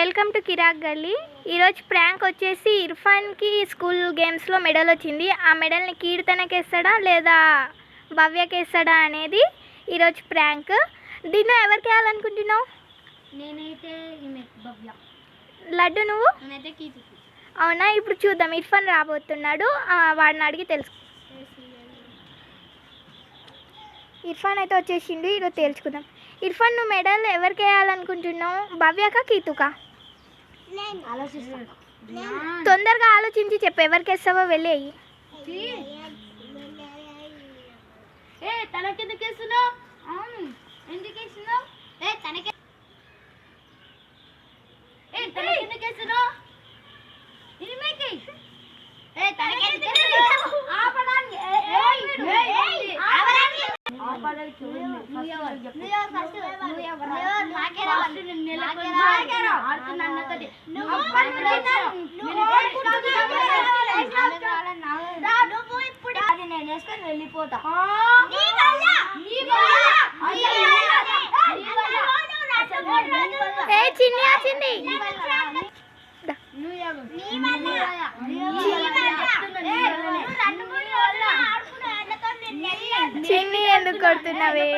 Welcome to కిరాక్ గల్లీ. ఈరోజు prank వచ్చేసి ఇర్ఫాన్కి స్కూల్ గేమ్స్లో మెడల్ వచ్చింది. ఆ మెడల్ని కీర్తనకి వేస్తాడా లేదా భవ్యకి వేస్తాడా అనేది ఈరోజు ప్రాంక్. దీన్ని ఎవరికి వేయాలనుకుంటున్నావు? నేనైతే భవ్య. లడ్డు నువ్వు? నేనైతే కీర్తి. అవునా, ఇప్పుడు చూద్దాం. ఇర్ఫాన్ రాబోతున్నాడు, వాడిని అడిగి తెలుసు. ఇర్ఫాన్ అయితే వచ్చేసిండు, ఈరోజు తేల్చుకుందాం. ఇర్ఫాన్, నువ్వు మెడల్ ఎవరికి వేయాలనుకుంటున్నావు? భవ్యకా కీతుకా? తొందరగా ఆలోచించి చెప్పు, ఎవరికి వేస్తావో వెళ్ళి అయ్యి. తనకెందుకు వేస్తున్నావు? అవును, ఎందుకు వేస్తున్నావు? తనకెందుకు వేస్తున్నావు? వెళ్ళిపోతా. చిన్ని వచ్చింది. చిన్ని ఎందుకు కొడుతున్నావే?